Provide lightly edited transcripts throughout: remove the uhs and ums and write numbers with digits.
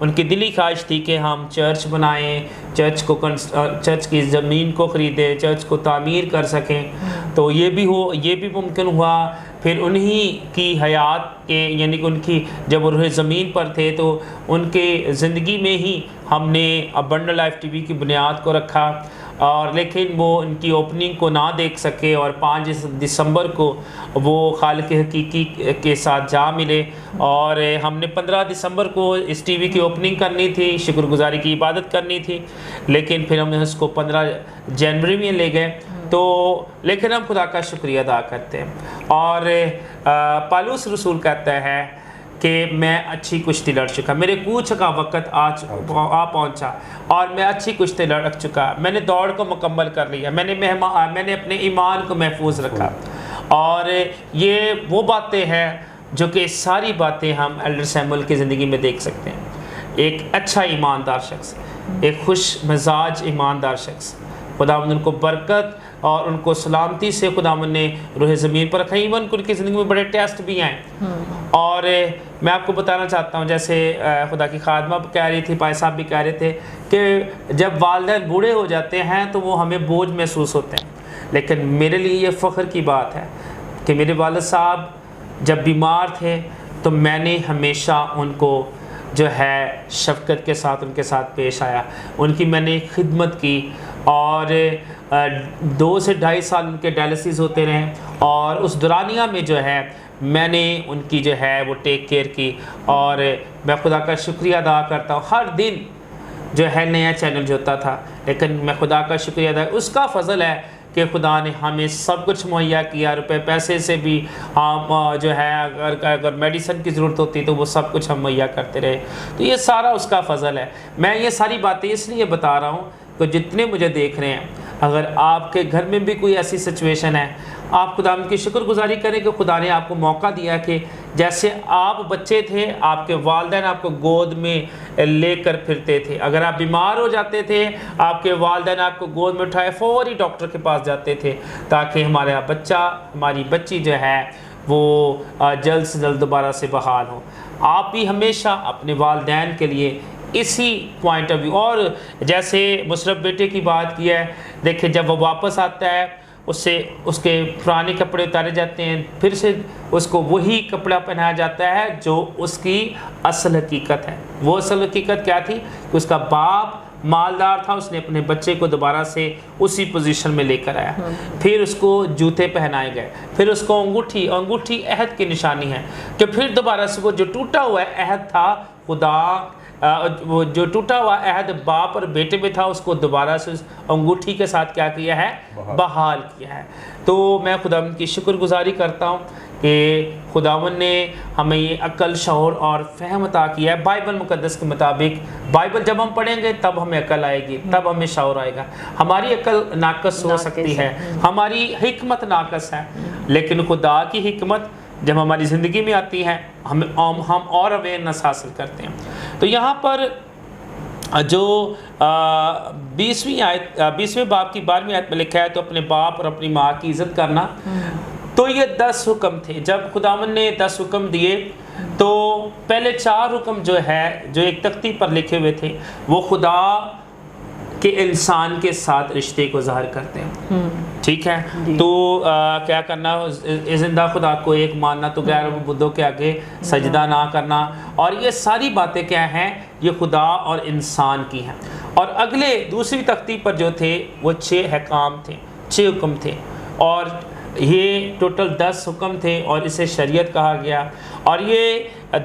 ان کی دلی خواہش تھی کہ ہم چرچ بنائیں، چرچ کی زمین کو خریدیں، چرچ کو تعمیر کر سکیں، تو یہ بھی ممکن ہوا۔ پھر انہی کی حیات کے یعنی کہ ان کی جب وہ زمین پر تھے تو ان کے زندگی میں ہی ہم نے ابنڈنٹ لائف ٹی وی کی بنیاد کو رکھا، اور لیکن وہ ان کی اوپننگ کو نہ دیکھ سکے، اور 5 دسمبر کو وہ خالق حقیقی کے ساتھ جا ملے، اور ہم نے 15 دسمبر کو اس ٹی وی کی اوپننگ کرنی تھی، شکر گزاری کی عبادت کرنی تھی، لیکن پھر ہم نے اس کو 15 جنوری میں لے گئے۔ تو لیکن ہم خدا کا شکریہ ادا کرتے ہیں، اور پالوس رسول کہتا ہے کہ میں اچھی کشتی لڑ چکا، میرے کوچ کا وقت آ پہنچا اور میں اچھی کشتی لڑ چکا، میں نے دوڑ کو مکمل کر لیا، میں نے اپنے ایمان کو محفوظ رکھا۔ اور یہ وہ باتیں ہیں جو کہ ساری باتیں ہم ایلڈر سیموئل کی زندگی میں دیکھ سکتے ہیں۔ ایک اچھا ایماندار شخص، ایک خوش مزاج ایماندار شخص، خداوند ان کو برکت اور ان کو سلامتی سے خداوند نے روح زمین پر رکھا۔ ایون ان کی زندگی میں بڑے ٹیسٹ بھی آئے، اور میں آپ کو بتانا چاہتا ہوں، جیسے خدا کی خادمہ کہہ رہی تھی، پائے صاحب بھی کہہ رہے تھے کہ جب والدین بوڑھے ہو جاتے ہیں تو وہ ہمیں بوجھ محسوس ہوتے ہیں، لیکن میرے لیے یہ فخر کی بات ہے کہ میرے والد صاحب جب بیمار تھے تو میں نے ہمیشہ ان کو جو ہے شفقت کے ساتھ ان کے ساتھ پیش آیا، ان کی میں نے خدمت کی، اور 2 سے 2.5 سال ان کے ڈائلسس ہوتے رہے، اور اس دورانیہ میں جو ہے میں نے ان کی جو ہے وہ ٹیک کیئر کی، اور میں خدا کا شکریہ ادا کرتا ہوں۔ ہر دن جو ہے نیا چیلنج ہوتا تھا، لیکن میں خدا کا شکریہ ادا، اس کا فضل ہے کہ خدا نے ہمیں سب کچھ مہیا کیا، روپے پیسے سے بھی ہم جو ہے اگر میڈیسن کی ضرورت ہوتی تو وہ سب کچھ ہم مہیا کرتے رہے، تو یہ سارا اس کا فضل ہے۔ میں یہ ساری باتیں اس لیے بتا رہا ہوں کہ جتنے مجھے دیکھ رہے ہیں، اگر آپ کے گھر میں بھی کوئی ایسی سچویشن ہے، آپ خدا کی شکر گزاری کریں کہ خدا نے آپ کو موقع دیا کہ جیسے آپ بچے تھے، آپ کے والدین آپ کو گود میں لے کر پھرتے تھے، اگر آپ بیمار ہو جاتے تھے آپ کے والدین آپ کو گود میں اٹھائے فوری ڈاکٹر کے پاس جاتے تھے تاکہ ہمارا بچہ ہماری بچی جو ہے وہ جلد سے جلد دوبارہ سے بحال ہو۔ آپ بھی ہمیشہ اپنے والدین کے لیے اسی پوائنٹ آف ویو، اور جیسے مشرف بیٹے کی بات کی ہے، دیکھیں جب وہ واپس آتا ہے اس کے پرانے کپڑے اتارے جاتے ہیں، پھر سے اس کو وہی کپڑا پہنایا جاتا ہے جو اس کی اصل حقیقت ہے۔ وہ اصل حقیقت کیا تھی کہ اس کا باپ مالدار تھا، اس نے اپنے بچے کو دوبارہ سے اسی پوزیشن میں لے کر آیا، پھر اس کو جوتے پہنائے گئے، پھر اس کو انگوٹھی عہد کی نشانی ہے کہ پھر دوبارہ سے وہ جو ٹوٹا ہوا عہد تھا، وہ جو ٹوٹا ہوا عہد باپ اور بیٹے میں تھا، اس کو دوبارہ سے انگوٹھی کے ساتھ کیا کیا ہے، بحال کیا ہے۔ تو میں خداوند کی شکر گزاری کرتا ہوں کہ خداوند نے ہمیں یہ عقل، شعور اور فہم عطا کیا ہے۔ بائبل مقدس کے مطابق بائبل جب ہم پڑھیں گے تب ہمیں عقل آئے گی، تب ہمیں شعور آئے گا۔ ہماری عقل ناقص ہو سکتی ہے، ہماری حکمت ناقص ہے، لیکن خدا کی حکمت جب ہماری زندگی میں آتی ہے ہم اور اویئرنس حاصل کرتے ہیں۔ تو یہاں پر جو 20ویں باب کی 12ویں آیت میں لکھا ہے تو اپنے باپ اور اپنی ماں کی عزت کرنا، تو یہ 10 حکم تھے۔ جب خداوند نے 10 حکم دیے تو پہلے 4 حکم جو ہے جو ایک تختی پر لکھے ہوئے تھے وہ خدا کے انسان کے ساتھ رشتے کو ظاہر کرتے ہیں، ٹھیک ہے۔ تو کیا کرنا، زندہ خدا کو ایک ماننا، تو غیر معبودوں کے آگے سجدہ نہ کرنا، اور یہ ساری باتیں کیا ہیں، یہ خدا اور انسان کی ہیں۔ اور اگلے دوسری تختی پر جو تھے وہ 6 احکام تھے، 6 حکم تھے، اور یہ ٹوٹل 10 حکم تھے اور اسے شریعت کہا گیا۔ اور یہ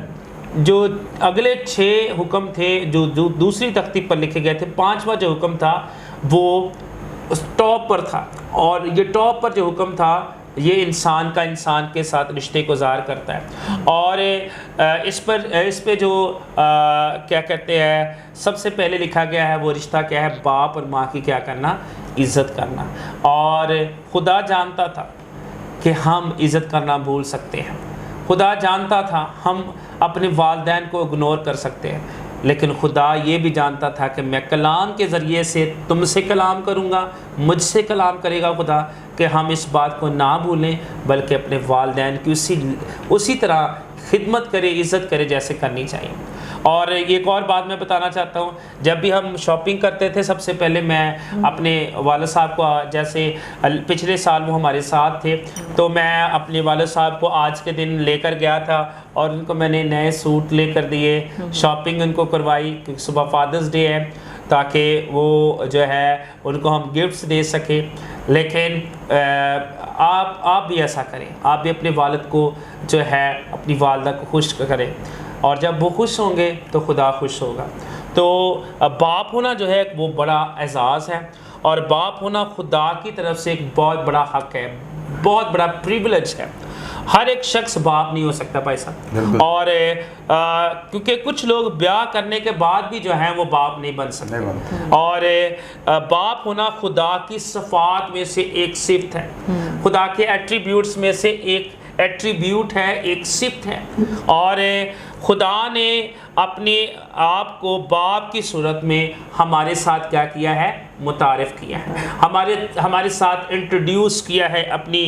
جو اگلے 6 حکم تھے جو دوسری تختی پر لکھے گئے تھے، 5واں جو حکم تھا وہ ٹاپ پر تھا، اور یہ ٹاپ پر جو حکم تھا یہ انسان کے ساتھ رشتے کو ظاہر کرتا ہے۔ اور اس پہ جو کیا کہتے ہیں سب سے پہلے لکھا گیا ہے وہ رشتہ کیا ہے، باپ اور ماں کی کیا کرنا، عزت کرنا۔ اور خدا جانتا تھا کہ ہم عزت کرنا بھول سکتے ہیں، خدا جانتا تھا ہم اپنے والدین کو اگنور کر سکتے ہیں، لیکن خدا یہ بھی جانتا تھا کہ میں کلام کے ذریعے سے تم سے کلام کروں گا، مجھ سے کلام کرے گا خدا، کہ ہم اس بات کو نہ بھولیں بلکہ اپنے والدین کی اسی طرح خدمت کرے، عزت کرے جیسے کرنی چاہیے۔ اور ایک اور بات میں بتانا چاہتا ہوں، جب بھی ہم شاپنگ کرتے تھے سب سے پہلے میں اپنے والد صاحب کو، جیسے پچھلے سال وہ ہمارے ساتھ تھے، تو میں اپنے والد صاحب کو آج کے دن لے کر گیا تھا اور ان کو میں نے نئے سوٹ لے کر دیے، شاپنگ ان کو کروائی کیونکہ صبح فادرس ڈے ہے، تاکہ وہ جو ہے ان کو ہم گفٹس دے سکیں۔ لیکن آپ بھی ایسا کریں، آپ بھی اپنے والد کو جو ہے، اپنی والدہ کو خوش کریں، اور جب وہ خوش ہوں گے تو خدا خوش ہوگا۔ تو باپ ہونا جو ہے وہ بڑا اعزاز ہے، اور باپ ہونا خدا کی طرف سے ایک بہت بڑا حق ہے، بہت بڑا پریویلیج ہے۔ ہر ایک شخص باپ نہیں ہو سکتا بھائی صاحب، اور کیونکہ کچھ لوگ بیاہ کرنے کے بعد بھی جو ہیں وہ باپ نہیں بن سکتے، اور باپ ہونا خدا کی صفات میں سے ایک صفت ہے، خدا کے ایٹریبیوٹس میں سے ایک ایٹریبیوٹ ہے، ایک صفت ہے، اور خدا نے اپنے آپ کو باپ کی صورت میں ہمارے ساتھ کیا کیا ہے؟ متعارف کیا ہے، ہمارے ساتھ انٹروڈیوس کیا ہے اپنی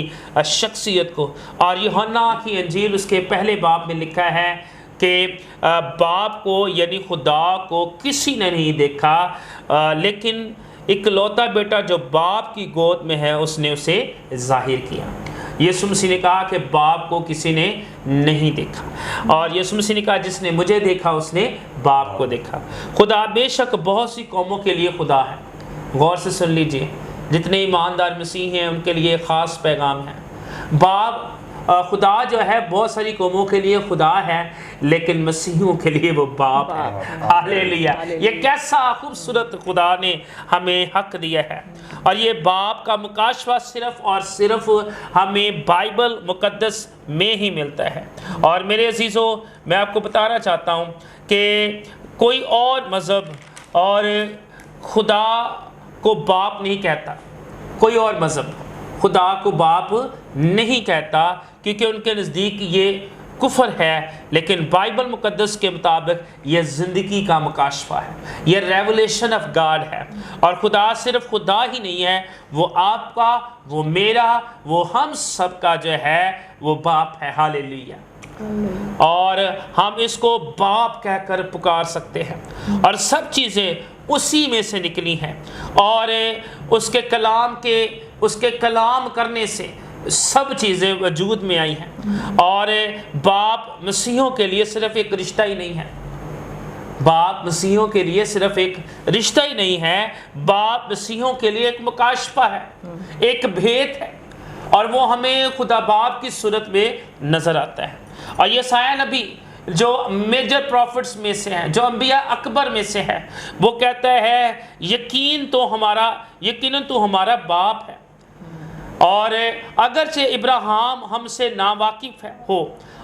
شخصیت کو۔ اور یوحنا کی انجیل اس کے پہلے باب میں لکھا ہے کہ باپ کو یعنی خدا کو کسی نے نہیں دیکھا، لیکن اکلوتا بیٹا جو باپ کی گود میں ہے اس نے اسے ظاہر کیا۔ یسوع مسیح نے کہا کہ باپ کو کسی نے نہیں دیکھا، اور یسوع مسیح نے کہا جس نے مجھے دیکھا اس نے باپ کو دیکھا۔ خدا بے شک بہت سی قوموں کے لیے خدا ہے، غور سے سن لیجئے، جتنے ایماندار مسیح ہیں ان کے لیے خاص پیغام ہے۔ باپ خدا جو ہے بہت ساری قوموں کے لیے خدا ہے، لیکن مسیحیوں کے لیے وہ باپ ہے۔ ہاللیلویا! یہ کیسا خوبصورت خدا نے ہمیں حق دیا ہے، اور یہ باپ کا مکاشفہ صرف اور صرف ہمیں بائبل مقدس میں ہی ملتا ہے۔ اور میرے عزیزوں، میں آپ کو بتانا چاہتا ہوں کہ کوئی اور مذہب اور خدا کو باپ نہیں کہتا، کوئی اور مذہب خدا کو باپ نہیں کہتا، کیونکہ ان کے نزدیک یہ کفر ہے، لیکن بائبل مقدس کے مطابق یہ زندگی کا مکاشفہ ہے، یہ ریولیشن آف گاڈ ہے۔ اور خدا صرف خدا ہی نہیں ہے، وہ آپ کا، وہ میرا، وہ ہم سب کا جو ہے وہ باپ ہے۔ ہاللیلویا! اور ہم اس کو باپ کہہ کر پکار سکتے ہیں، اور سب چیزیں اسی میں سے نکلی ہیں، اور اس کے کلام کرنے سے سب چیزیں وجود میں آئی ہیں۔ اور باپ مسیحوں کے لیے صرف ایک رشتہ ہی نہیں ہے، باپ مسیحوں کے لیے صرف ایک رشتہ ہی نہیں ہے، باپ مسیحوں کے لیے ایک مکاشفہ ہے، ایک بھید ہے، اور وہ ہمیں خدا باپ کی صورت میں نظر آتا ہے۔ اور یسایہ نبی جو میجر پروفٹس میں سے ہیں، جو انبیاء اکبر میں سے ہے، وہ کہتا ہے یقیناً تو ہمارا باپ ہے، اور اگرچہ ابراہیم ہم سے ناواقف ہو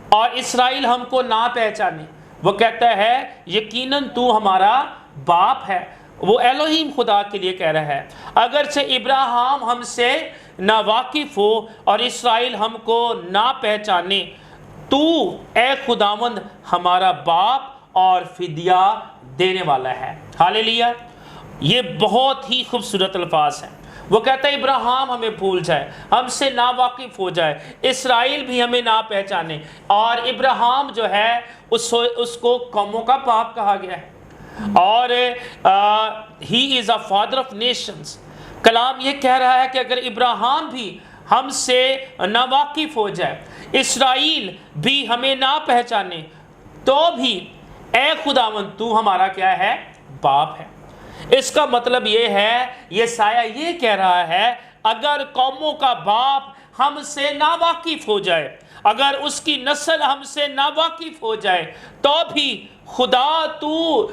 اور اسرائیل ہم کو نہ پہچانے، وہ کہتا ہے یقیناً تو ہمارا باپ ہے۔ وہ الوہیم خدا کے لیے کہہ رہا ہے، اگرچہ ابراہیم ہم سے ناواقف ہو اور اسرائیل ہم کو نہ پہچانے، تو اے خداوند ہمارا باپ اور فدیہ دینے والا ہے۔ ہاللیلویا! یہ بہت ہی خوبصورت الفاظ ہیں۔ وہ کہتا ہے ابراہیم ہمیں بھول جائے، ہم سے ناواقف ہو جائے، اسرائیل بھی ہمیں نہ پہچانے، اور ابراہیم جو ہے اس کو قوموں کا باپ کہا گیا ہے، اور he is a father of nations۔ کلام یہ کہہ رہا ہے کہ اگر ابراہیم بھی ہم سے ناواقف ہو جائے، اسرائیل بھی ہمیں نہ پہچانے، تو بھی اے خداوند تو ہمارا کیا ہے؟ باپ ہے۔ اس کا مطلب یہ ہے، یہ سایہ یہ کہہ رہا ہے، اگر قوموں کا باپ ہم سے ناواقف ہو جائے، اگر اس کی نسل ہم سے ناواقف ہو جائے، تو بھی خدا تو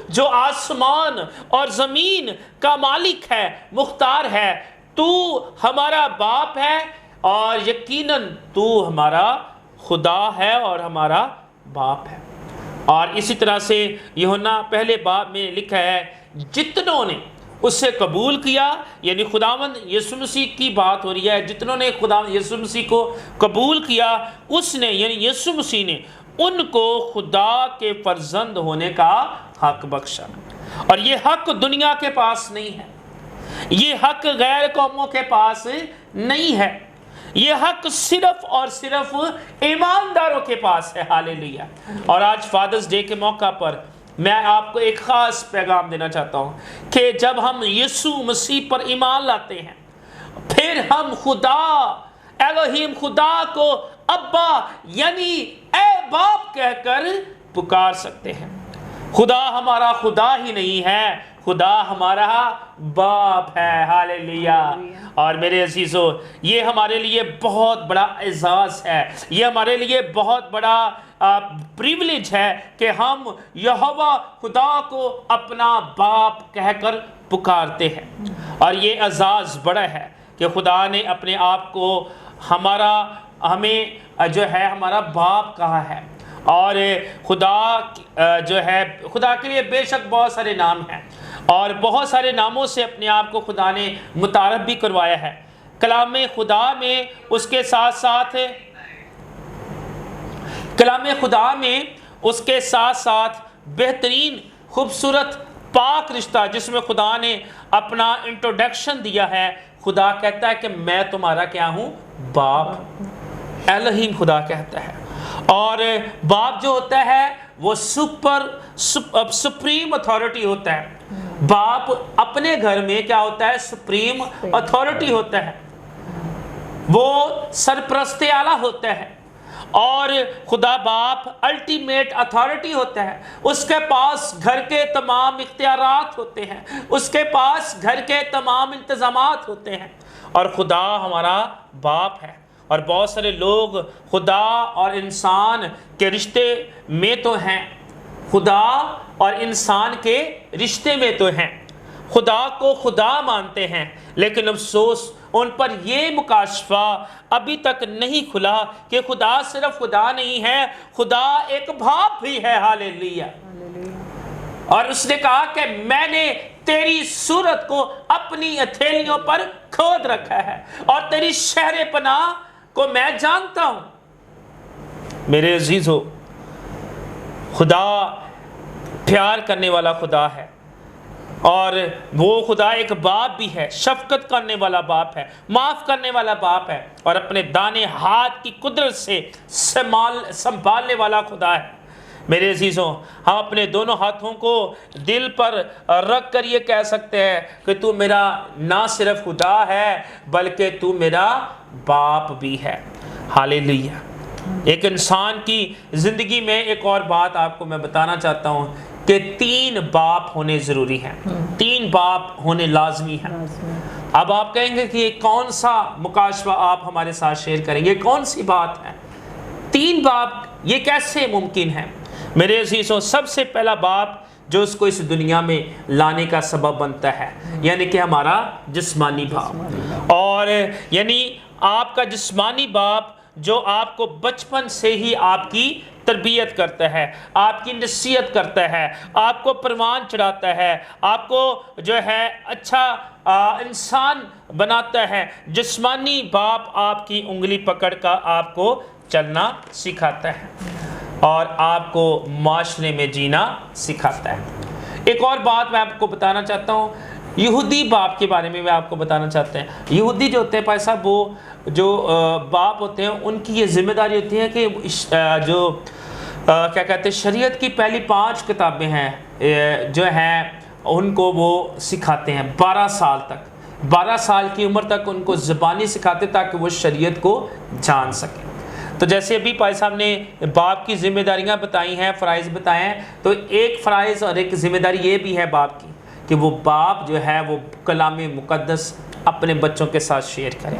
جو آسمان اور زمین کا مالک ہے، مختار ہے، تو ہمارا باپ ہے، اور یقیناً تو ہمارا خدا ہے اور ہمارا باپ ہے۔ اور اسی طرح سے یوحنا پہلے باب میں لکھا ہے، جتنوں نے اس سے قبول کیا، یعنی خداوند یسوع مسیح کی بات ہو رہی ہے، جتنوں نے خداوند یسوع مسیح کو قبول کیا، اس نے یعنی یسوع مسیح نے ان کو خدا کے فرزند ہونے کا حق بخشا۔ اور یہ حق دنیا کے پاس نہیں ہے، یہ حق غیر قوموں کے پاس نہیں ہے، یہ حق صرف اور صرف ایمانداروں کے پاس ہے۔ ہاللیلویا! اور آج فادرز ڈے کے موقع پر میں آپ کو ایک خاص پیغام دینا چاہتا ہوں کہ جب ہم یسوع مسیح پر ایمان لاتے ہیں پھر ہم خدا الہیم خدا کو ابا یعنی اے باپ کہہ کر پکار سکتے ہیں۔ خدا ہمارا خدا ہی نہیں ہے، خدا ہمارا باپ ہے۔ ہاللیلویا۔ اور میرے عزیزو، یہ ہمارے لیے بہت بڑا اعزاز ہے، یہ ہمارے لیے بہت بڑا پریویلیج ہے کہ ہم یہوہ خدا کو اپنا باپ کہہ کر پکارتے ہیں۔ اور یہ اعزاز بڑا ہے کہ خدا نے اپنے آپ کو ہمیں جو ہے ہمارا باپ کہا ہے۔ اور خدا جو ہے، خدا کے لیے بے شک بہت سارے نام ہیں اور بہت سارے ناموں سے اپنے آپ کو خدا نے متعارف بھی کروایا ہے۔ کلام خدا میں اس کے ساتھ ساتھ بہترین خوبصورت پاک رشتہ جس میں خدا نے اپنا انٹروڈکشن دیا ہے۔ خدا کہتا ہے کہ میں تمہارا کیا ہوں؟ باپ۔ الہیم خدا کہتا ہے۔ اور باپ جو ہوتا ہے وہ سپریم اتھارٹی ہوتا ہے۔ باپ اپنے گھر میں کیا ہوتا ہے؟ سپریم اتھارٹی ہوتا ہے، وہ سرپرست اعلیٰ ہوتا ہے۔ اور خدا باپ الٹیمیٹ اتھارٹی ہوتا ہے، اس کے پاس گھر کے تمام اختیارات ہوتے ہیں، اس کے پاس گھر کے تمام انتظامات ہوتے ہیں۔ اور خدا ہمارا باپ ہے۔ اور بہت سارے لوگ خدا اور انسان کے رشتے میں تو ہیں، خدا اور انسان کے رشتے میں تو ہیں، خدا کو خدا مانتے ہیں، لیکن افسوس ان پر یہ مکاشفہ ابھی تک نہیں کھلا کہ خدا صرف خدا نہیں ہے، خدا ایک باپ بھی ہے۔ ہاللیلویا۔ اور اس نے کہا کہ میں نے تیری صورت کو اپنی ہتھیلیوں پر کھود رکھا ہے اور تیری شہر پناہ کو میں جانتا ہوں۔ میرے عزیزو، خدا پیار کرنے والا خدا ہے اور وہ خدا ایک باپ بھی ہے، شفقت کرنے والا باپ ہے، معاف کرنے والا باپ ہے اور اپنے دانے ہاتھ کی قدرت سے سنبھالنے والا خدا ہے۔ میرے عزیزوں، ہم اپنے دونوں ہاتھوں کو دل پر رکھ کر یہ کہہ سکتے ہیں کہ تو میرا نہ صرف خدا ہے بلکہ تو میرا باپ بھی ہے۔ ہاللیلویا۔ ایک انسان کی زندگی میں ایک اور بات آپ کو میں بتانا چاہتا ہوں کہ 3 باپ ہونے ضروری ہیں، 3 باپ ہونے لازمی ہیں۔ اب آپ کہیں گے کہ یہ کون سا مکاشفہ آپ ہمارے ساتھ شیئر کریں گے، کون سی بات ہے؟ 3 باپ یہ کیسے ممکن ہے؟ میرے عزیزوں، سب سے پہلا باپ جو اس کو اس دنیا میں لانے کا سبب بنتا ہے یعنی کہ ہمارا جسمانی باپ، اور یعنی آپ کا جسمانی باپ جو آپ کو بچپن سے ہی آپ کی تربیت کرتا ہے، آپ کی نصیحت کرتا ہے، آپ کو پروان چڑھاتا ہے، آپ کو جو ہے اچھا انسان بناتا ہے۔ جسمانی باپ آپ کی انگلی پکڑ کر آپ کو چلنا سکھاتا ہے اور آپ کو معاشرے میں جینا سکھاتا ہے۔ ایک اور بات میں آپ کو بتانا چاہتا ہوں، یہودی باپ کے بارے میں آپ کو بتانا چاہتے ہیں۔ یہودی جو ہوتے ہیں بھائی صاحب، وہ جو باپ ہوتے ہیں ان کی یہ ذمہ داری ہوتی ہے کہ جو کیا کہتے ہیں شریعت کی پہلی 5 کتابیں ہیں جو ہیں ان کو وہ سکھاتے ہیں 12 سال تک، 12 سال کی عمر تک ان کو زبانی سکھاتے تاکہ وہ شریعت کو جان سکیں۔ تو جیسے ابھی پائی صاحب نے باپ کی ذمہ داریاں بتائی ہیں، فرائض بتائے ہیں، تو ایک فرائض اور ایک ذمہ داری یہ بھی ہے باپ کی کہ وہ باپ جو ہے وہ کلام مقدس اپنے بچوں کے ساتھ شیئر کریں۔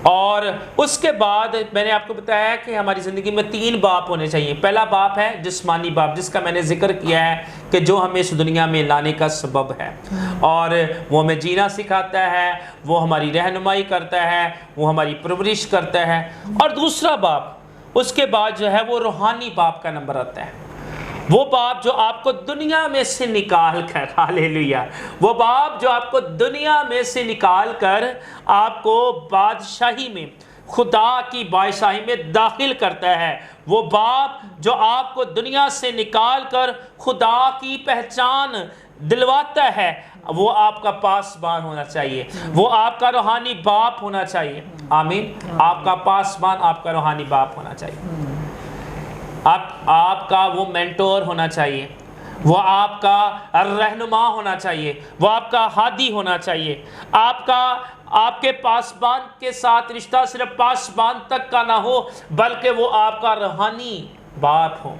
اور اس کے بعد میں نے آپ کو بتایا کہ ہماری زندگی میں 3 باپ ہونے چاہیے۔ پہلا باپ ہے جسمانی باپ، جس کا میں نے ذکر کیا ہے کہ جو ہمیں اس دنیا میں لانے کا سبب ہے اور وہ ہمیں جینا سکھاتا ہے، وہ ہماری رہنمائی کرتا ہے، وہ ہماری پرورش کرتا ہے۔ اور دوسرا باپ، اس کے بعد جو ہے وہ روحانی باپ کا نمبر آتا ہے، وہ باپ جو آپ کو دنیا میں سے نکال کر، ہاللیلویا، وہ باپ جو آپ کو دنیا میں سے نکال کر آپ کو بادشاہی میں، خدا کی بادشاہی میں داخل کرتا ہے، وہ باپ جو آپ کو دنیا سے نکال کر خدا کی پہچان دلواتا ہے، وہ آپ کا پاسبان ہونا چاہیے، وہ آپ کا روحانی باپ ہونا چاہیے۔ آمین۔ آپ کا پاسبان، آپ کا روحانی باپ ہونا چاہیے، آپ کا وہ مینٹور ہونا چاہیے۔ وہ آپ کا رہنما ہونا چاہیے، وہ آپ کا ہادی ہونا چاہیے، آپ کے پاسبان کے ساتھ رشتہ صرف پاسبان تک کا نہ ہو، بلکہ وہ آپ کا روحانی باپ ہو،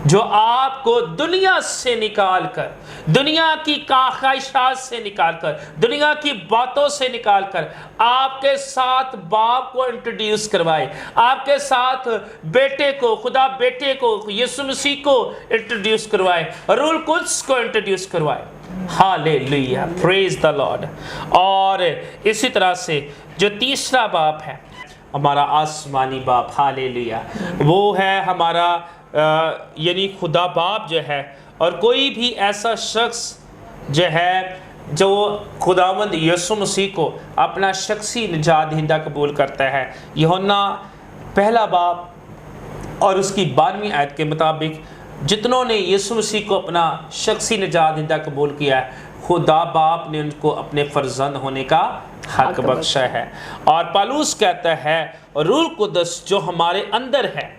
جو آپ کو دنیا سے نکال کر، دنیا کی خواہشات سے نکال کر، دنیا کی باتوں سے نکال کر آپ کے ساتھ باپ کو انٹروڈیوس کروائے، آپ کے ساتھ بیٹے کو، خدا بیٹے کو، یسوع مسیح کو انٹروڈیوس کروائے، روح القدس کو انٹروڈیوس کروائے۔ ہاللیلویہ، پریز دا لارڈ۔ اور اسی طرح سے جو تیسرا باپ ہے ہمارا آسمانی باپ، ہاللیلویہ، وہ ہے ہمارا یعنی خدا باپ جو ہے، اور کوئی بھی ایسا شخص جو ہے جو خداوند یسوع مسیح کو اپنا شخصی نجات دہندہ قبول کرتا ہے، یوحنا پہلا باب اور اس کی 12ویں آیت کے مطابق جتنوں نے یسوع مسیح کو اپنا شخصی نجات دہندہ قبول کیا ہے، خدا باپ نے ان کو اپنے فرزند ہونے کا حق بخشا ہے۔ اور پالوس کہتا ہے روح القدس جو ہمارے اندر ہے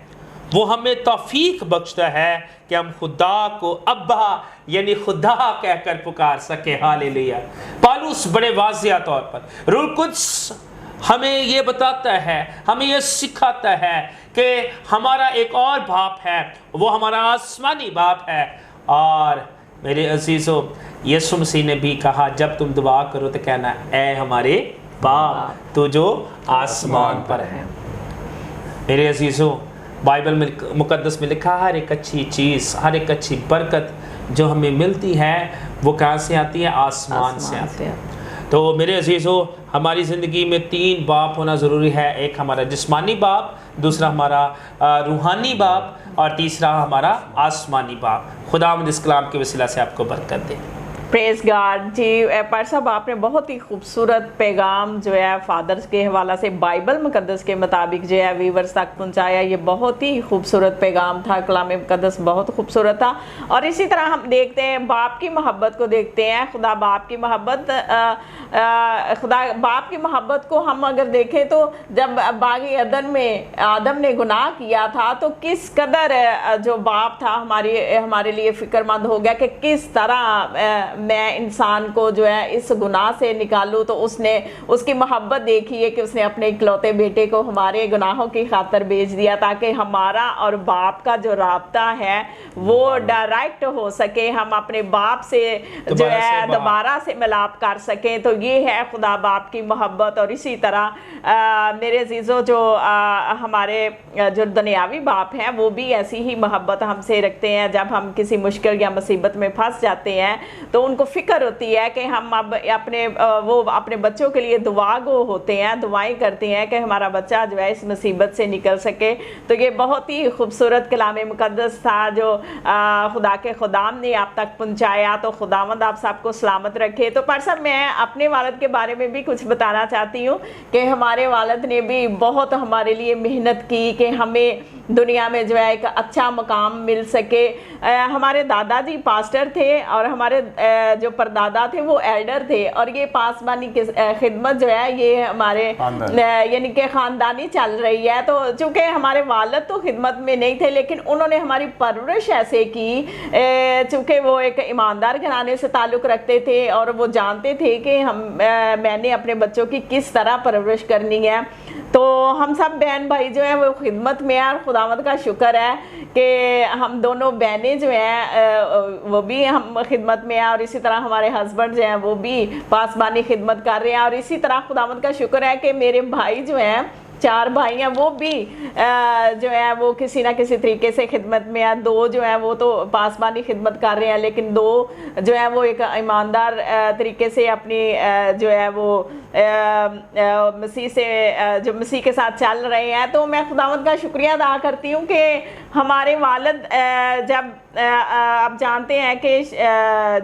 وہ ہمیں توفیق بخشتا ہے کہ ہم خدا کو ابا یعنی خدا کہہ کر پکار سکے۔ ہاللیلویہ۔ پالوس بڑے واضح طور پر روح القدس ہمیں یہ بتاتا ہے، ہمیں یہ سکھاتا ہے کہ ہمارا ایک اور باپ ہے، وہ ہمارا آسمانی باپ ہے۔ اور میرے عزیزو، یسوع مسیح نے بھی کہا جب تم دعا کرو تو کہنا اے ہمارے باپ تو جو آسمان پر ہے۔ میرے عزیزو، بائبل میں مقدس میں لکھا ہر ایک اچھی چیز، ہر ایک اچھی برکت جو ہمیں ملتی ہے وہ کہاں سے آتی ہے؟ آسمان سے آتی ہے۔ تو میرے عزیزو، ہماری زندگی میں 3 باپ ہونا ضروری ہے، ایک ہمارا جسمانی باپ، دوسرا ہمارا روحانی باپ، اور تیسرا ہمارا آسمانی باپ۔ خداوند اس کلام کے وسیلہ سے آپ کو برکت دے۔ پریز گاڈ۔ جی پر صاحب، آپ نے بہت ہی خوبصورت پیغام جو ہے فادرز کے حوالہ سے بائبل مقدس کے مطابق جو ہے ویورز تک پہنچایا۔ یہ بہت ہی خوبصورت پیغام تھا، کلام مقدس بہت خوبصورت تھا۔ اور اسی طرح ہم دیکھتے ہیں باپ کی محبت کو دیکھتے ہیں، خدا باپ کی محبت، خدا باپ کی محبت کو ہم اگر دیکھیں تو جب باغ عدن میں آدم نے گناہ کیا تھا تو کس قدر جو باپ تھا ہمارے لیے فکر مند ہو گیا کہ کس طرح میں انسان کو جو ہے اس گناہ سے نکالوں۔ تو اس نے اس کی محبت دیکھی ہے کہ اس نے اپنے اکلوتے بیٹے کو ہمارے گناہوں کی خاطر بھیج دیا تاکہ ہمارا اور باپ کا جو رابطہ ہے وہ ڈائریکٹ ہو سکے، ہم اپنے باپ سے جو ہے دوبارہ سے ملاپ کر سکیں۔ تو یہ ہے خدا باپ کی محبت۔ اور اسی طرح میرے عزیزو، جو ہمارے جو دنیاوی باپ ہیں وہ بھی ایسی ہی محبت ہم سے رکھتے ہیں۔ جب ہم کسی مشکل یا مصیبت میں پھنس جاتے ہیں تو ان کو فکر ہوتی ہے کہ ہم اب اپنے بچوں کے لیے دعا گو ہوتے ہیں، دعائیں کرتے ہیں کہ ہمارا بچہ جو ہے اس مصیبت سے نکل سکے۔ تو یہ بہت ہی خوبصورت کلام مقدس تھا جو خدا کے خدام نے آپ تک پہنچایا۔ تو خداوند آپ سب کو سلامت رکھے۔ تو پر صاحب، میں اپنے والد کے بارے میں بھی کچھ بتانا چاہتی ہوں کہ ہمارے والد نے بھی بہت ہمارے لیے محنت کی کہ ہمیں دنیا میں جو ہے ایک اچھا مقام مل سکے۔ ہمارے دادا جی پاسٹر تھے اور ہمارے جو پردادا تھے وہ ایلڈر تھے، اور یہ پاسبانی کی خدمت جو ہے یہ ہمارے یعنی کہ خاندانی چل رہی ہے۔ تو چونکہ ہمارے والد تو خدمت میں نہیں تھے لیکن انہوں نے ہماری پرورش ایسے کی، چونکہ وہ ایک ایماندار گھرانے سے تعلق رکھتے تھے اور وہ جانتے تھے کہ میں نے اپنے بچوں کی کس طرح پرورش کرنی ہے۔ تو ہم سب بہن بھائی جو ہیں وہ خدمت میں ہیں، اور خداوند کا شکر ہے کہ ہم دونوں بہنیں جو ہیں وہ بھی ہم خدمت میں ہیں، اور اسی طرح ہمارے ہسبینڈ جو ہیں وہ بھی پاسبانی خدمت کر رہے ہیں۔ اور اسی طرح خداوند کا شکر ہے کہ میرے بھائی جو ہیں 4 بھائی ہیں وہ بھی جو ہے وہ کسی نہ کسی طریقے سے خدمت میں ہیں۔ 2 جو ہیں وہ تو پاسبانی خدمت کر رہے ہیں، لیکن 2 جو ہے وہ ایک ایماندار طریقے سے اپنی جو ہے وہ مسیح کے ساتھ چل رہے ہیں۔ تو میں خداوند کا شکریہ ادا کرتی ہوں کہ ہمارے والد جب آپ جانتے ہیں کہ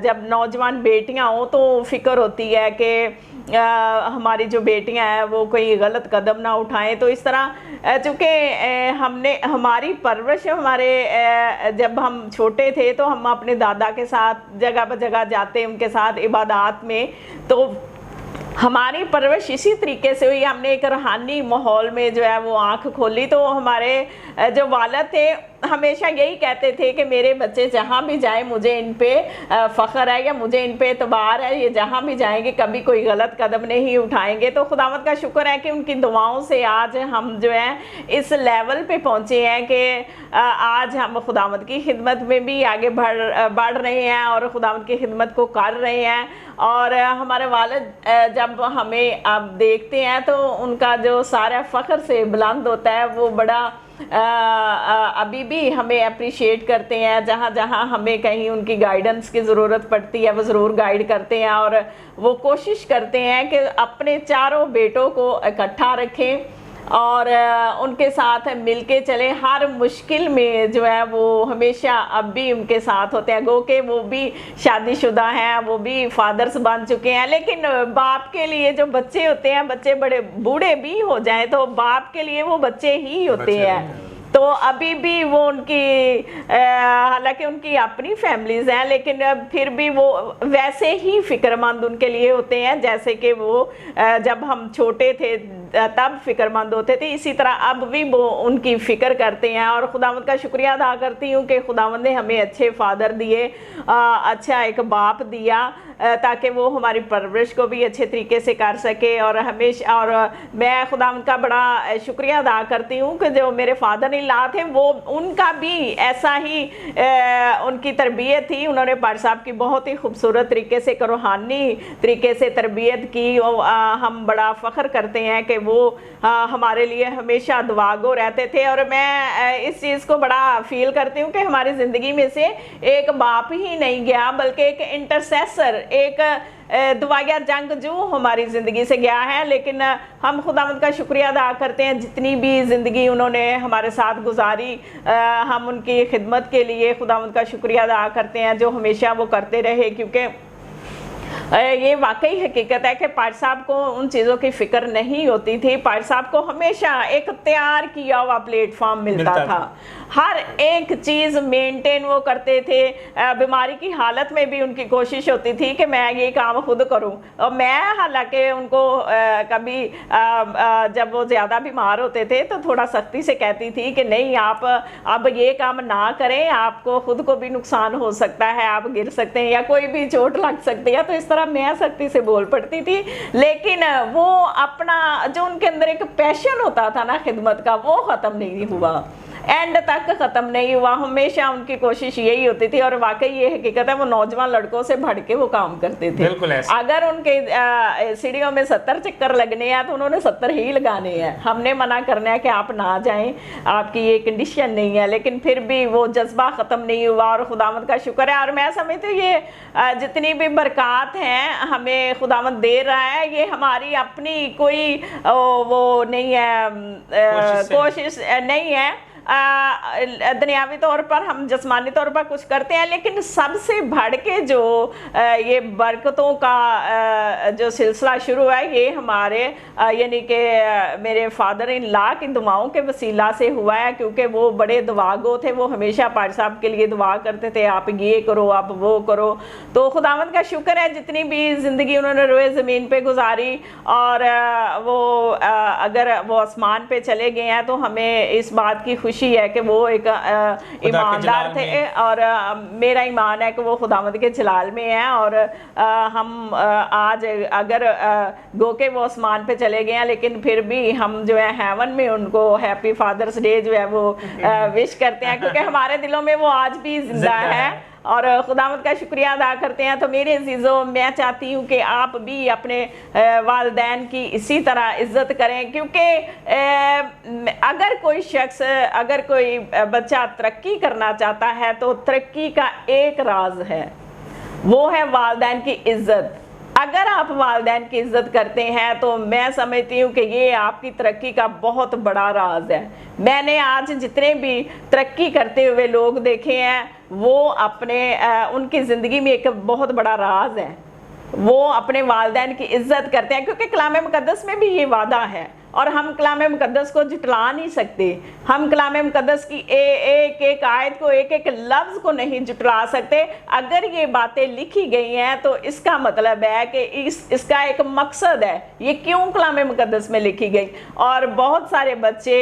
جب نوجوان بیٹیاں ہوں تو فکر ہوتی ہے کہ ہماری جو بیٹیاں ہیں وہ کوئی غلط قدم نہ اٹھائیں۔ تو اس طرح چونکہ ہماری پرورش جب ہم چھوٹے تھے تو ہم اپنے دادا کے ساتھ جگہ بہ جگہ جاتے، ان کے ساتھ عبادات میں، تو ہماری پرورش اسی طریقے سے ہوئی. ہم نے ایک روحانی ماحول میں جو ہے وہ آنکھ کھولی. تو ہمارے جو والد تھے ہمیشہ یہی کہتے تھے کہ میرے بچے جہاں بھی جائیں مجھے ان پہ فخر ہے یا مجھے ان پہ اعتبار ہے, یہ جہاں بھی جائیں گے کبھی کوئی غلط قدم نہیں اٹھائیں گے. تو خداوند کا شکر ہے کہ ان کی دعاؤں سے آج ہم جو ہیں اس لیول پہ پہنچے ہیں کہ آج ہم خداوند کی خدمت میں بھی آگے بڑھ رہے ہیں اور خداوند کی خدمت کو کر رہے ہیں. اور ہمارے والد جب ہمیں اب دیکھتے ہیں تو ان کا جو سارا فخر سے بلند ہوتا ہے, وہ بڑا ابھی بھی ہمیں اپریشیٹ کرتے ہیں. جہاں جہاں ہمیں کہیں ان کی گائیڈنس کی ضرورت پڑتی ہے وہ ضرور گائیڈ کرتے ہیں, اور وہ کوشش کرتے ہیں کہ اپنے چاروں بیٹوں کو اکٹھا رکھیں اور ان کے ساتھ مل کے چلیں. ہر مشکل میں جو ہے وہ ہمیشہ اب بھی ان کے ساتھ ہوتے ہیں. گو کہ وہ بھی شادی شدہ ہیں, وہ بھی فادرز بن چکے ہیں, لیکن باپ کے لیے جو بچے ہوتے ہیں, بچے بڑے بوڑھے بھی ہو جائیں تو باپ کے لیے وہ بچے ہی ہوتے ہیں. تو ابھی بھی وہ ان کی حالانکہ ان کی اپنی فیملیز ہیں لیکن پھر بھی وہ ویسے ہی فکر مند ان کے لیے ہوتے ہیں جیسے کہ وہ جب ہم چھوٹے تھے تب فکر مند ہوتے تھے. اسی طرح اب بھی وہ ان کی فکر کرتے ہیں. اور خداوند کا شکریہ ادا کرتی ہوں کہ خداوند نے ہمیں اچھے فادر دیے, اچھا ایک باپ دیا تاکہ وہ ہماری پرورش کو بھی اچھے طریقے سے کر سکے. اور ہمیشہ اور میں خداوند کا بڑا شکریہ ادا کرتی ہوں کہ جو میرے فادر ان لا تھے وہ ان کا بھی ایسا ہی ان کی تربیت تھی. انہوں نے پاڑ صاحب کی بہت ہی خوبصورت طریقے سے روحانی طریقے سے تربیت کی. ہم بڑا فخر کرتے ہیں کہ وہ ہمارے لیے ہمیشہ دعا گو رہتے تھے. اور میں اس چیز کو بڑا فیل کرتی ہوں کہ ہماری زندگی میں سے ایک باپ ہی نہیں گیا بلکہ ایک انٹرسیسر, ایک دعائیا جنگجو ہماری زندگی سے گیا ہے. لیکن ہم خداوند کا شکریہ ادا کرتے ہیں جتنی بھی زندگی انہوں نے ہمارے ساتھ گزاری, ہم ان کی خدمت کے لیے خداوند کا شکریہ ادا کرتے ہیں جو ہمیشہ وہ کرتے رہے. کیونکہ یہ واقعی حقیقت ہے کہ پاڑ صاحب کو ان چیزوں کی فکر نہیں ہوتی تھی. پاڑ صاحب کو ہمیشہ ایک تیار کیا ہوا پلیٹ فارم ملتا تھا. ہر ایک چیز مینٹین وہ کرتے تھے. بیماری کی حالت میں بھی ان کی کوشش ہوتی تھی کہ میں یہ کام خود کروں. اور میں حالانکہ ان کو کبھی جب وہ زیادہ بیمار ہوتے تھے تو تھوڑا سختی سے کہتی تھی کہ نہیں آپ اب یہ کام نہ کریں, آپ کو خود کو بھی نقصان ہو سکتا ہے, آپ گر سکتے ہیں یا کوئی بھی چوٹ لگ سکتی ہے. تو اس طرح میں سختی سے بول پڑتی تھی. لیکن وہ اپنا جو ان کے اندر ایک پیشن ہوتا تھا نا خدمت کا, وہ ختم نہیں ہوا, اینڈ تک ختم نہیں ہوا. ہمیشہ ان کی کوشش یہی ہوتی تھی. اور واقعی یہ حقیقت ہے وہ نوجوان لڑکوں سے بڑھ کے وہ کام کرتے تھے. اگر ان کے سیڑھیوں میں 70 چکر لگنے ہیں تو انہوں نے 70 ہی لگانے ہیں. ہم نے منع کرنا ہے کہ آپ نہ جائیں, آپ کی یہ کنڈیشن نہیں ہے, لیکن پھر بھی وہ جذبہ ختم نہیں ہوا. اور خداوند کا شکر ہے. اور میں سمجھتی ہوں یہ جتنی بھی برکات ہیں ہمیں خداوند دے رہا ہے, یہ ہماری اپنی کوئی وہ نہیں ہے, کوشش نہیں ہے. دنیاوی طور پر ہم جسمانی طور پر کچھ کرتے ہیں, لیکن سب سے بڑھ کے جو یہ برکتوں کا جو سلسلہ شروع ہے یہ ہمارے یعنی کہ میرے فادر ان لا کی دعاؤں کے وسیلہ سے ہوا ہے. کیونکہ وہ بڑے دعا گو تھے, وہ ہمیشہ پاڑ صاحب کے لیے دعا کرتے تھے, آپ یہ کرو آپ وہ کرو. تو خداوند کا شکر ہے جتنی بھی زندگی انہوں نے روئے زمین پہ گزاری. اور وہ اگر وہ آسمان پہ چلے گئے ہیں تو ہمیں اس بات کی خوشی ہے کہ وہ ایک ایماندار تھے. اور میرا ایمان ہے کہ وہ خداوند کے جلال میں ہیں. اور ہم آج اگر گو کہ وہ آسمان پہ چلے گئے ہیں لیکن پھر بھی ہم جو ہے ہیون میں ان کو ہیپی فادرز ڈے جو ہے وہ وش کرتے ہیں, کیونکہ ہمارے دلوں میں وہ آج بھی زندہ ہے. اور خداوند کا شکریہ ادا کرتے ہیں. تو میرے عزیزوں, میں چاہتی ہوں کہ آپ بھی اپنے والدین کی اسی طرح عزت کریں. کیونکہ اگر کوئی شخص, اگر کوئی بچہ ترقی کرنا چاہتا ہے تو ترقی کا ایک راز ہے, وہ ہے والدین کی عزت. اگر آپ والدین کی عزت کرتے ہیں تو میں سمجھتی ہوں کہ یہ آپ کی ترقی کا بہت بڑا راز ہے. میں نے آج جتنے بھی ترقی کرتے ہوئے لوگ دیکھے ہیں وہ اپنے ان کی زندگی میں ایک بہت بڑا راز ہے, وہ اپنے والدین کی عزت کرتے ہیں. کیونکہ کلام مقدس میں بھی یہ وعدہ ہے, اور ہم کلام مقدس کو جھٹلا نہیں سکتے. ہم کلام مقدس کی ایک ایک آیت کو ایک ایک لفظ کو نہیں جھٹلا سکتے. اگر یہ باتیں لکھی گئی ہیں تو اس کا مطلب ہے کہ اس کا ایک مقصد ہے. یہ کیوں کلام مقدس میں لکھی گئی؟ اور بہت سارے بچے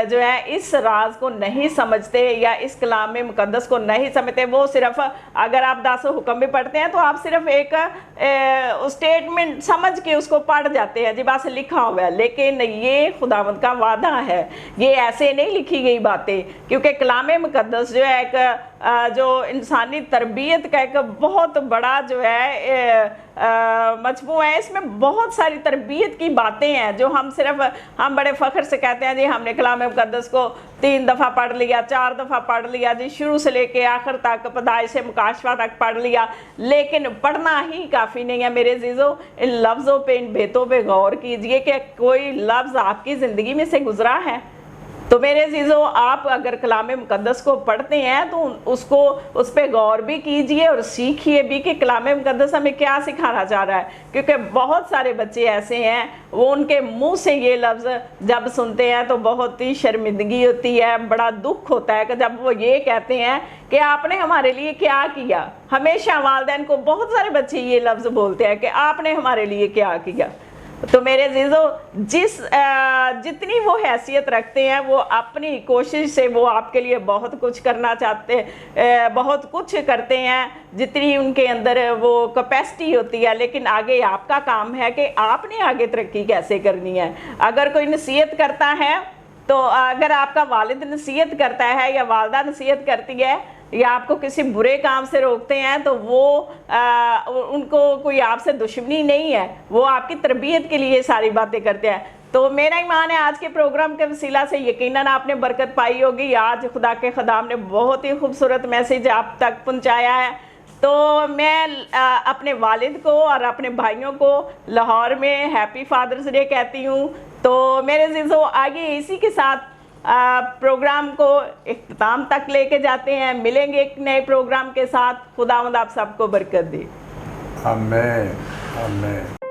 جو ہے اس راز کو نہیں سمجھتے یا اس کلام مقدس کو نہیں سمجھتے. وہ صرف اگر آپ 10 حکم بھی پڑھتے ہیں تو آپ صرف ایک اسٹیٹمنٹ سمجھ کے اس کو پڑھ جاتے ہیں، جی بس لکھا ہوا ہے. لیکن یہ خداوند کا وعدہ ہے، یہ ایسے نہیں لکھی گئی باتیں. کیونکہ کلام مقدس جو ہے ایک جو انسانی تربیت کا ایک بہت بڑا جو ہے مجموعہ ہے. اس میں بہت ساری تربیت کی باتیں ہیں جو ہم بڑے فخر سے کہتے ہیں جی ہم نے کلام مقدس کو 3 دفعہ پڑھ لیا، 4 دفعہ پڑھ لیا، جی شروع سے لے کے آخر تک، پیدائش سے مکاشفہ تک پڑھ لیا. لیکن پڑھنا ہی کافی نہیں ہے میرے عزیزو. ان لفظوں پہ، ان بیتوں پہ غور کیجئے کہ کوئی لفظ آپ کی زندگی میں سے گزرا ہے. تو میرے عزیزو آپ اگر کلام مقدس کو پڑھتے ہیں تو اس پہ غور بھی کیجئے اور سیکھیے بھی کہ کلام مقدس ہمیں کیا سکھانا چاہ رہا ہے. کیونکہ بہت سارے بچے ایسے ہیں وہ ان کے منہ سے یہ لفظ جب سنتے ہیں تو بہت ہی شرمندگی ہوتی ہے، بڑا دکھ ہوتا ہے کہ جب وہ یہ کہتے ہیں کہ آپ نے ہمارے لیے کیا کیا. ہمیشہ والدین کو بہت سارے بچے یہ لفظ بولتے ہیں کہ آپ نے ہمارے لیے کیا کیا. تو میرے عزیزو جتنی وہ حیثیت رکھتے ہیں وہ اپنی کوشش سے وہ آپ کے لیے بہت کچھ کرنا چاہتے ہیں، بہت کچھ کرتے ہیں جتنی ان کے اندر وہ کیپیسٹی ہوتی ہے. لیکن آگے آپ کا کام ہے کہ آپ نے آگے ترقی کیسے کرنی ہے. اگر کوئی نصیحت کرتا ہے تو اگر آپ کا والد نصیحت کرتا ہے یا والدہ نصیحت کرتی ہے یا آپ کو کسی برے کام سے روکتے ہیں تو وہ ان کو کوئی آپ سے دشمنی نہیں ہے، وہ آپ کی تربیت کے لیے ساری باتیں کرتے ہیں. تو میرا ایمان ہے آج کے پروگرام کے وسیلہ سے یقیناً آپ نے برکت پائی ہوگی. آج خدا کے خدام نے بہت ہی خوبصورت میسیج آپ تک پہنچایا ہے. تو میں اپنے والد کو اور اپنے بھائیوں کو لاہور میں ہیپی فادرز ڈے کہتی ہوں. تو میرے عزیزو آگے اسی کے ساتھ پروگرام کو اختتام تک لے کے جاتے ہیں. ملیں گے ایک نئے پروگرام کے ساتھ. خداوند آپ سب کو برکت دے. آمین آمین.